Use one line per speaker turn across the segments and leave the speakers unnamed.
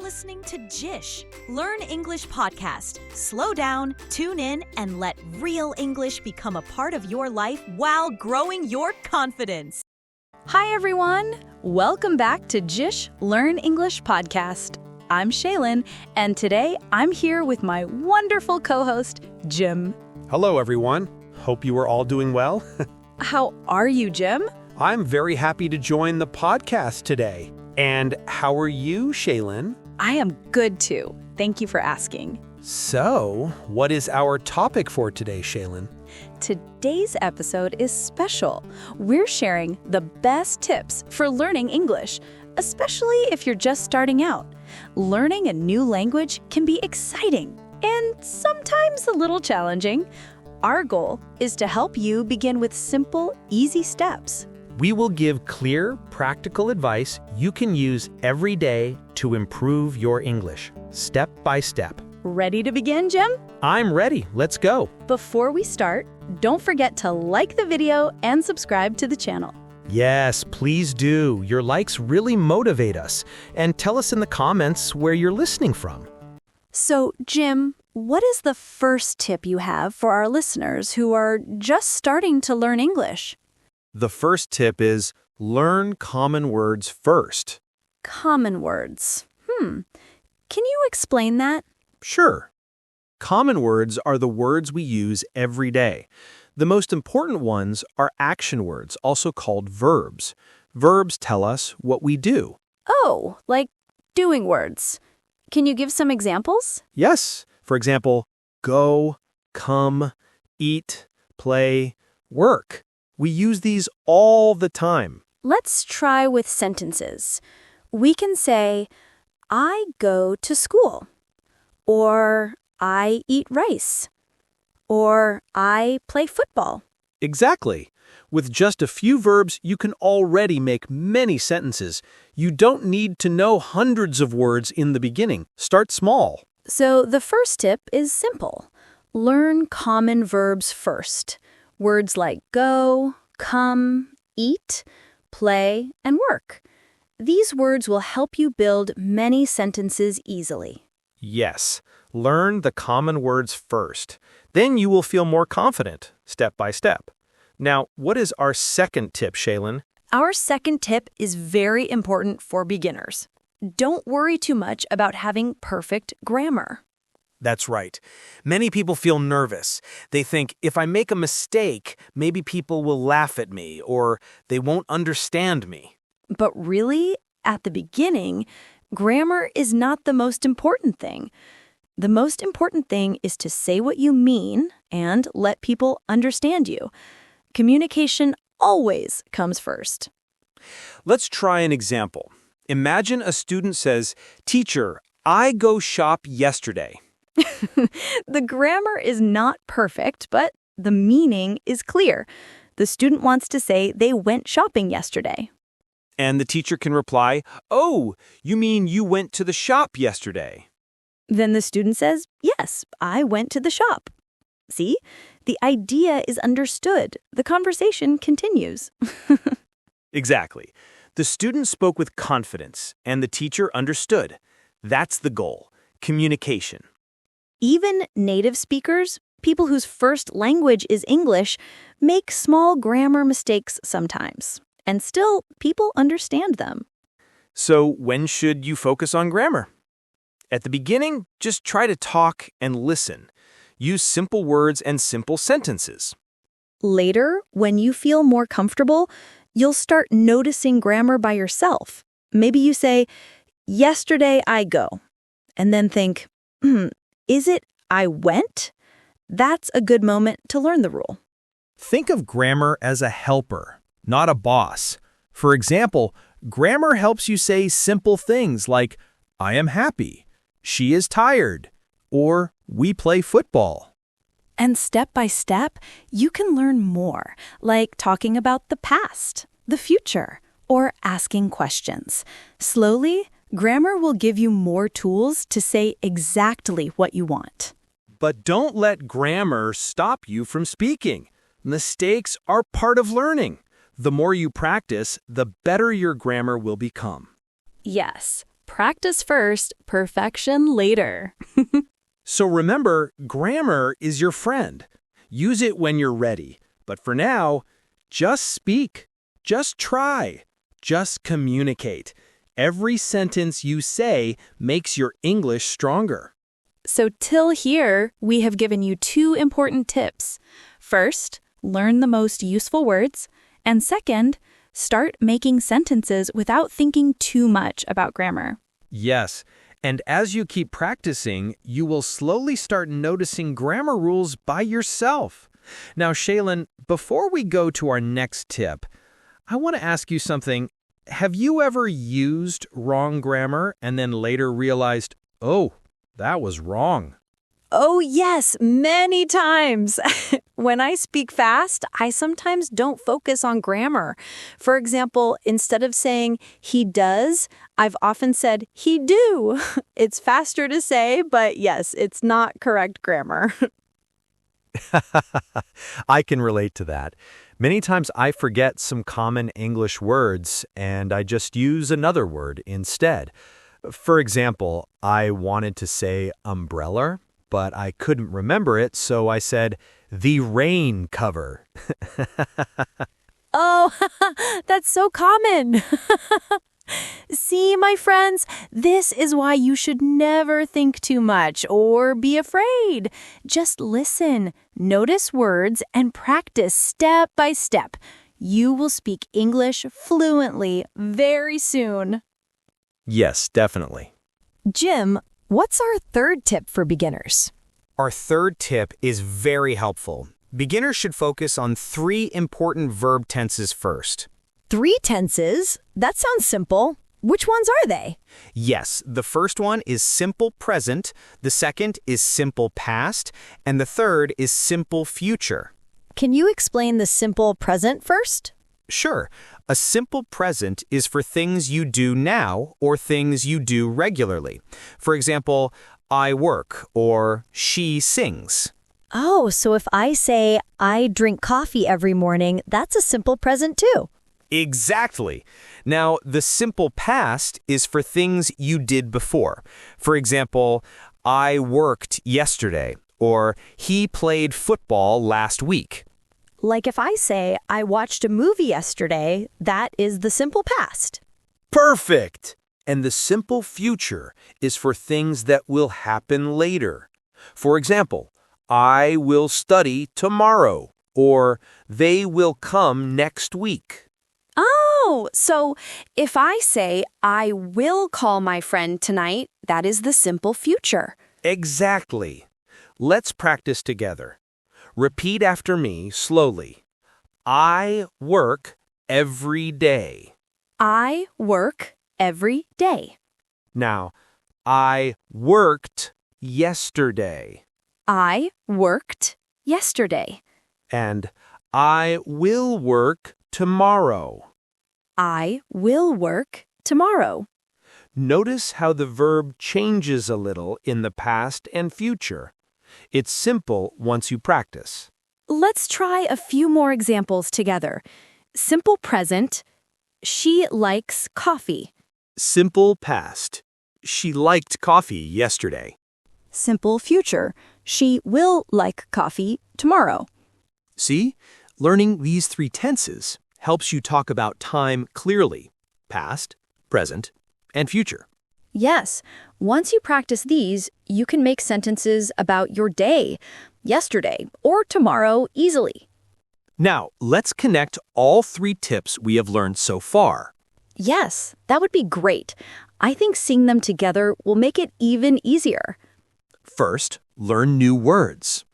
listening to JISH, Learn English Podcast. Slow down, tune in, and let real English become a part of your life while growing your confidence.
Hi, everyone. Welcome back to JISH, Learn English Podcast. I'm Shaylin, and today I'm here with my wonderful co-host, Jim.
Hello, everyone. Hope you are all doing well.
How are you, Jim?
I'm very happy to join the podcast today. And how are you, Shaylin?
I am good, too. Thank you for asking.
So, what is our topic for today, Shaylin?
Today's episode is special. We're sharing the best tips for learning English, especially if you're just starting out. Learning a new language can be exciting and sometimes a little challenging. Our goal is to help you begin with simple, easy steps.
We will give clear, practical advice you can use every day to improve your English, step by step.
Ready to begin, Jim?
I'm ready. Let's go.
Before we start, don't forget to like the video and subscribe to the channel.
Yes, please do. Your likes really motivate us. And tell us in the comments where you're listening from.
So, Jim, what is the first tip you have for our listeners who are just starting to learn English?
The first tip is learn common words first.
Common words. Can you explain that?
Sure. Common words are the words we use every day. The most important ones are action words, also called verbs. Verbs tell us what we do.
Oh, like doing words. Can you give some examples?
Yes. For example, go, come, eat, play, work. We use these all the time.
Let's try with sentences. We can say, I go to school, or I eat rice, or I play football.
Exactly. With just a few verbs, you can already make many sentences. You don't need to know hundreds of words in the beginning. Start small.
So the first tip is simple. Learn common verbs first. Words like go, come, eat, play, and work. These words will help you build many sentences easily.
Yes, learn the common words first. Then you will feel more confident, step by step. Now, what is our second tip, Shaylin?
Our second tip is very important for beginners. Don't worry too much about having perfect grammar.
That's right. Many people feel nervous. They think, if I make a mistake, maybe people will laugh at me or they won't understand me.
But really, at the beginning, grammar is not the most important thing. The most important thing is to say what you mean and let people understand you. Communication always comes first.
Let's try an example. Imagine a student says, "Teacher, I go shop yesterday."
The grammar is not perfect, but the meaning is clear. The student wants to say they went shopping yesterday.
And the teacher can reply, "Oh, you mean you went to the shop yesterday?"
Then the student says, yes, I went to the shop. See, the idea is understood. The conversation continues.
Exactly. The student spoke with confidence, and the teacher understood. That's the goal, communication.
Even native speakers, people whose first language is English, make small grammar mistakes sometimes. And still, people understand them.
So when should you focus on grammar? At the beginning, just try to talk and listen. Use simple words and simple sentences.
Later, when you feel more comfortable, you'll start noticing grammar by yourself. Maybe you say, yesterday I go, and then think, is it I went? That's a good moment to learn the rule.
Think of grammar as a helper, not a boss. For example, grammar helps you say simple things like, I am happy, she is tired, or we play football.
And step by step, you can learn more, like talking about the past, the future, or asking questions. Slowly, grammar will give you more tools to say exactly what you want.
But don't let grammar stop you from speaking. Mistakes are part of learning. The more you practice, the better your grammar will become.
Yes,
Practice first, perfection later.
So remember, grammar is your friend. Use it when you're ready. But for now, just speak. Just try. Just communicate. Every sentence you say makes your English stronger.
So till here, we have given you 2 important tips. First, learn the most useful words. And second, start making sentences without thinking too much about grammar.
Yes, and as you keep practicing, you will slowly start noticing grammar rules by yourself. Now, Shaylin, before we go to our next tip, I want to ask you something. Have you ever used wrong grammar and then later realized, oh, that was wrong?
Oh, yes, many times. When I speak fast, I sometimes don't focus on grammar. For example, instead of saying he does, I've often said he do. It's faster to say, but yes, it's not correct grammar.
I can relate to that. Many times I forget some common English words and I just use another word instead. For example, I wanted to say umbrella, but I couldn't remember it, so I said the rain cover.
Oh, that's so common. See, my friends, this is why you should never think too much or be afraid. Just listen, notice words, and practice step by step. You will speak English fluently very soon.
Yes, definitely.
Jim, what's our third tip for beginners?
Our third tip is very helpful. Beginners should focus on 3 important verb tenses first.
3 tenses? That sounds simple. Which ones are they?
Yes, the first one is simple present, the second is simple past, and the third is simple future.
Can you explain the simple present first?
Sure. A simple present is for things you do now or things you do regularly. For example, I work or she sings.
Oh, so if I say I drink coffee every morning, that's a simple present too.
Exactly. Now, the simple past is for things you did before. For example, I worked yesterday or he played football last week.
Like if I say I watched a movie yesterday, that is the simple past.
Perfect! And the simple future is for things that will happen later. For example, I will study tomorrow, or they will come next week.
Oh, so if I say I will call my friend tonight, that is the simple future.
Exactly. Let's practice together. Repeat after me slowly. I work every day.
I work every day.
Now, I worked yesterday.
I worked yesterday.
And I will work tomorrow.
I will work tomorrow.
Notice how the verb changes a little in the past and future. It's simple once you practice.
Let's try a few more examples together. Simple present, she likes coffee.
Simple past. She liked coffee yesterday.
Simple future, she will like coffee tomorrow.
See? Learning these 3 tenses helps you talk about time clearly. Past, present, and future.
Yes, once you practice these, you can make sentences about your day, yesterday, or tomorrow easily.
Now, let's connect all 3 tips we have learned so far.
Yes, that would be great. I think seeing them together will make it even easier.
First, learn new words.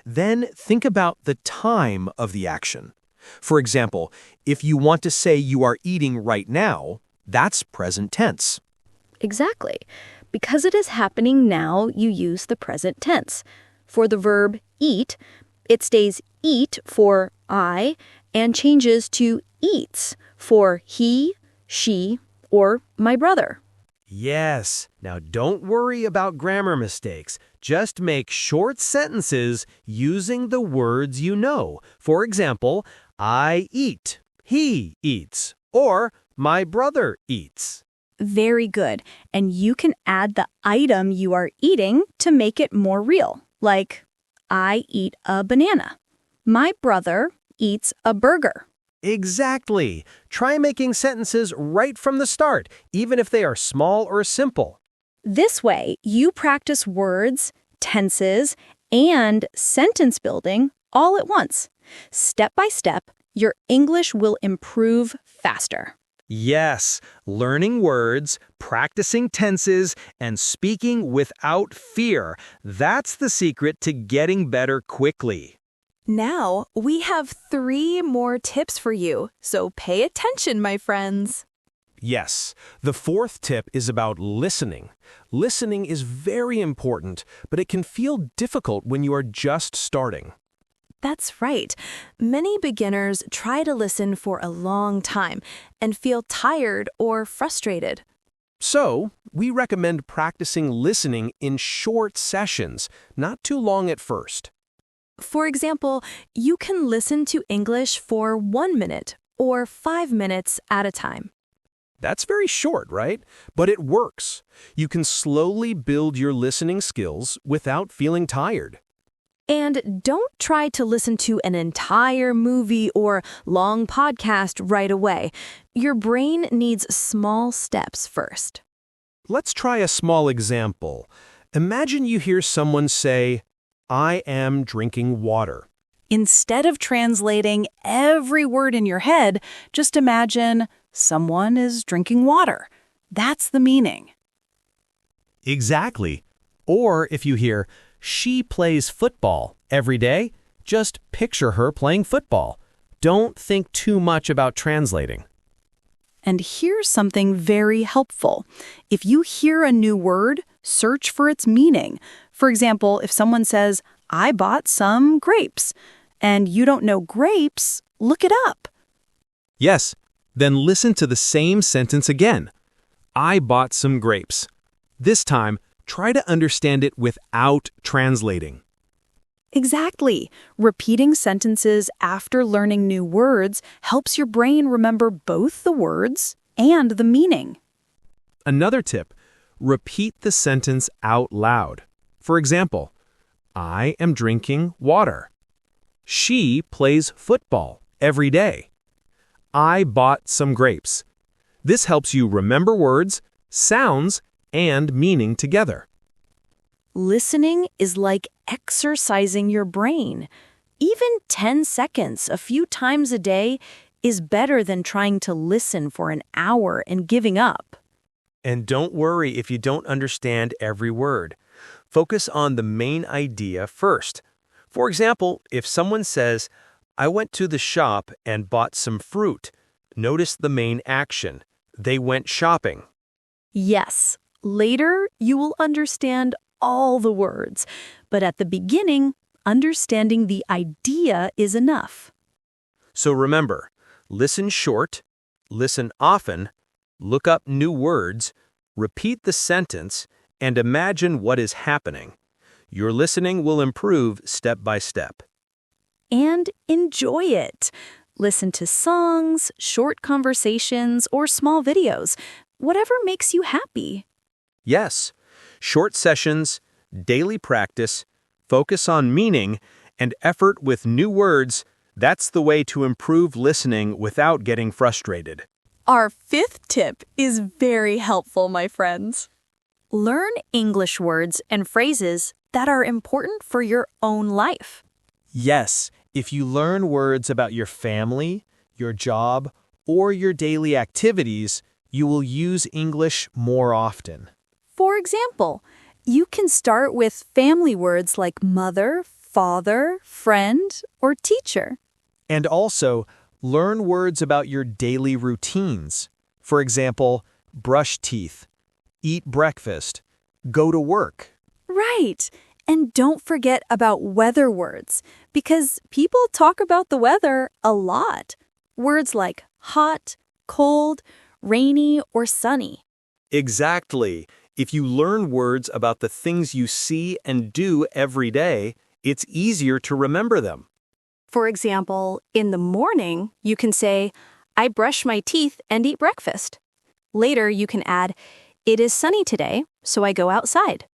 Then think about the time of the action. For example, if you want to say you are eating right now, that's present tense.
Exactly. Because it is happening now, you use the present tense. For the verb eat, it stays eat for I and changes to eats for he, she, or my brother.
Yes. Now don't worry about grammar mistakes. Just make short sentences using the words you know. For example, I eat, he eats, or my brother eats.
Very good. And you can add the item you are eating to make it more real. Like, I eat a banana. My brother eats a burger.
Exactly. Try making sentences right from the start, even if they are small or simple.
This way, you practice words, tenses, and sentence building all at once. Step by step, your English will improve faster.
Yes, learning words, practicing tenses, and speaking without fear. That's the secret to getting better quickly.
Now, we have 3 more tips for you, so pay attention, my friends.
Yes, the 4th tip is about listening. Listening is very important, but it can feel difficult when you are just starting.
That's right. Many beginners try to listen for a long time and feel tired or frustrated.
So, we recommend practicing listening in short sessions, not too long at first.
For example, you can listen to English for 1 minute or 5 minutes at a time.
That's very short, right? But it works. You can slowly build your listening skills without feeling tired.
And don't try to listen to an entire movie or long podcast right away. Your brain needs small steps first.
Let's try a small example. Imagine you hear someone say, I am drinking water.
Instead of translating every word in your head, just imagine someone is drinking water. That's the meaning.
Exactly. Or if you hear, she plays football every day, just picture her playing football. Don't think too much about translating.
And here's something very helpful. If you hear a new word, search for its meaning. For example, if someone says, I bought some grapes, and you don't know grapes, look it up.
Yes, then listen to the same sentence again. I bought some grapes. This time, try to understand it without translating.
Exactly. Repeating sentences after learning new words helps your brain remember both the words and the meaning.
Another tip, repeat the sentence out loud. For example, I am drinking water. She plays football every day. I bought some grapes. This helps you remember words, sounds, and meaning together.
Listening is like exercising your brain. Even 10 seconds a few times a day is better than trying to listen for an hour and giving up.
And don't worry if you don't understand every word. Focus on the main idea first. For example, if someone says, I went to the shop and bought some fruit, notice the main action. They went shopping.
Yes, later you will understand all the words, but at the beginning, understanding the idea is enough.
So remember, listen short, listen often, look up new words, repeat the sentence, and imagine what is happening. Your listening will improve step by step.
And enjoy it. Listen to songs, short conversations, or small videos, whatever makes you happy.
Yes, short sessions, daily practice, focus on meaning, and effort with new words, that's the way to improve listening without getting frustrated.
Our 5th tip is very helpful, my friends. Learn English words and phrases that are important for your own life.
Yes, if you learn words about your family, your job, or your daily activities, you will use English more often.
For example, you can start with family words like mother, father, friend, or teacher.
And also, learn words about your daily routines. For example, brush teeth, eat breakfast, go to work.
Right. And don't forget about weather words, because people talk about the weather a lot. Words like hot, cold, rainy, or sunny.
Exactly. If you learn words about the things you see and do every day, it's easier to remember them.
For example, in the morning, you can say, I brush my teeth and eat breakfast. Later, you can add, "It is sunny today, so I go outside."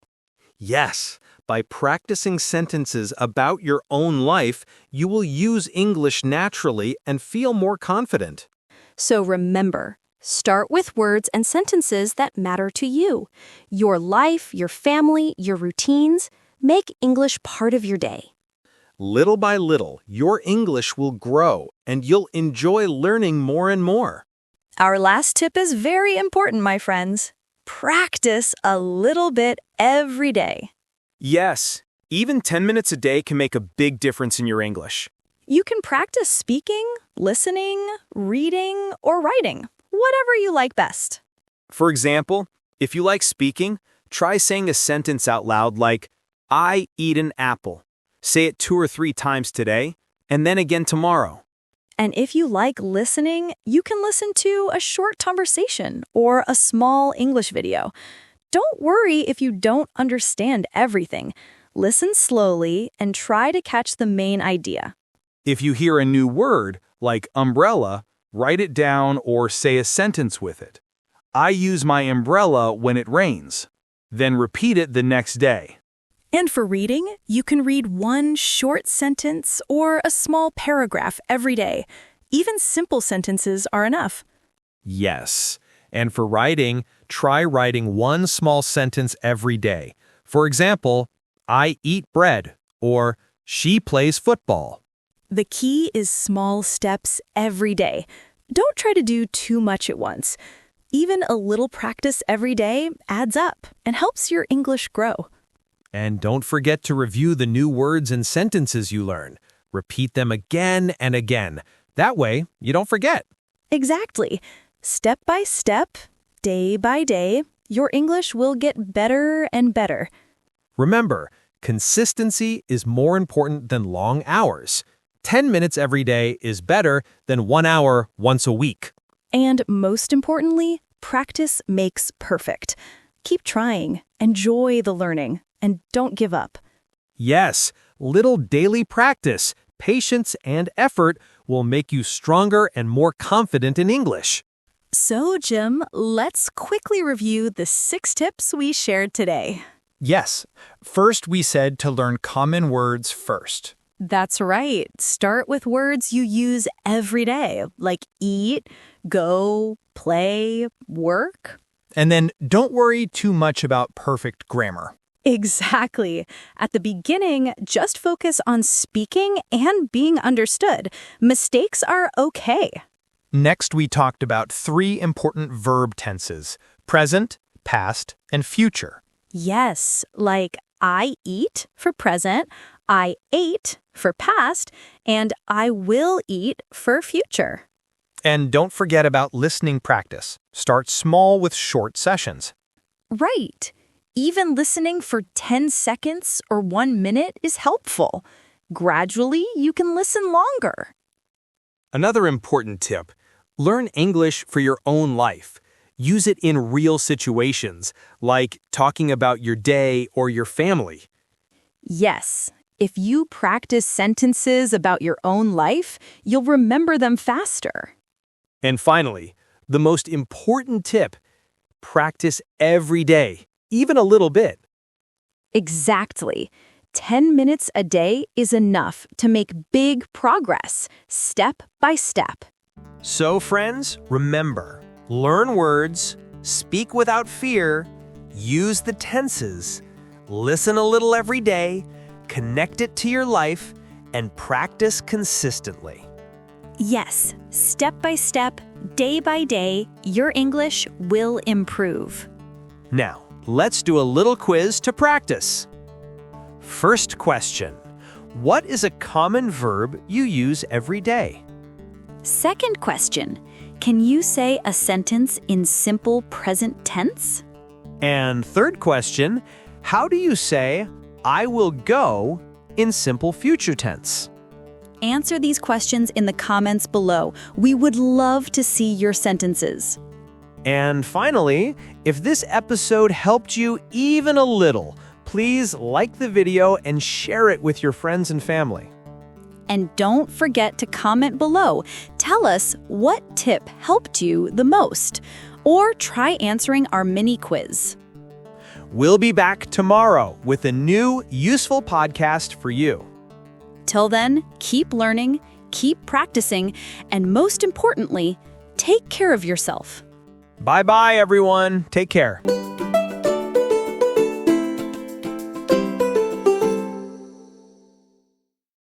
Yes, by practicing sentences about your own life, you will use English naturally and feel more confident.
So remember, start with words and sentences that matter to you. Your life, your family, your routines. Make English part of your day.
Little by little, your English will grow and you'll enjoy learning more and more.
Our last tip is very important, my friends. Practice a little bit every day.
Yes, even 10 minutes a day can make a big difference in your English.
You can practice speaking, listening, reading, or writing, whatever you like best.
For example, if you like speaking, try saying a sentence out loud like, "I eat an apple." Say it 2 or 3 times today, and then again tomorrow.
And if you like listening, you can listen to a short conversation or a small English video. Don't worry if you don't understand everything. Listen slowly and try to catch the main idea.
If you hear a new word, like umbrella, write it down or say a sentence with it. I use my umbrella when it rains. Then repeat it the next day.
And for reading, you can read one short sentence or a small paragraph every day. Even simple sentences are enough.
Yes. And for writing, try writing one small sentence every day. For example, I eat bread, or she plays football.
The key is small steps every day. Don't try to do too much at once. Even a little practice every day adds up and helps your English grow.
And don't forget to review the new words and sentences you learn. Repeat them again and again. That way, you don't forget.
Exactly. Step by step, day by day, your English will get better and better.
Remember, consistency is more important than long hours. 10 minutes every day is better than 1 hour once a week.
And most importantly, practice makes perfect. Keep trying, enjoy the learning, and don't give up.
Yes, little daily practice, patience, and effort will make you stronger and more confident in English.
So, Jim, let's quickly review the 6 tips we shared today.
Yes. First, we said to learn common words first.
That's right. Start with words you use every day, like eat, go, play, work.
And then don't worry too much about perfect grammar.
Exactly. At the beginning, just focus on speaking and being understood. Mistakes are okay.
Next, we talked about 3 important verb tenses: present, past, and future.
Yes, like I eat for present, I ate for past, and I will eat for future.
And don't forget about listening practice. Start small with short sessions.
Right. Even listening for 10 seconds or 1 minute is helpful. Gradually, you can listen longer.
Another important tip: learn English for your own life. Use it in real situations, like talking about your day or your family.
Yes, if you practice sentences about your own life, you'll remember them faster.
And finally, the most important tip: practice every day, even a little bit.
Exactly. 10 minutes a day is enough to make big progress, step by step.
So, friends, remember, learn words, speak without fear, use the tenses, listen a little every day, connect it to your life, and practice consistently.
Yes, step by step, day by day, your English will improve.
Now, let's do a little quiz to practice. First question: what is a common verb you use every day?
Second question, can you say a sentence in simple present tense?
And third question: how do you say "I will go" in simple future tense?
Answer these questions in the comments below. We would love to see your sentences.
And finally, if this episode helped you even a little, please like the video and share it with your friends and family.
And don't forget to comment below. Tell us what tip helped you the most.
or try answering our mini quiz.
We'll be back tomorrow with a new, useful podcast for you.
Till then, keep learning, keep practicing, and most importantly, take care of yourself.
Bye-bye, everyone. Take care.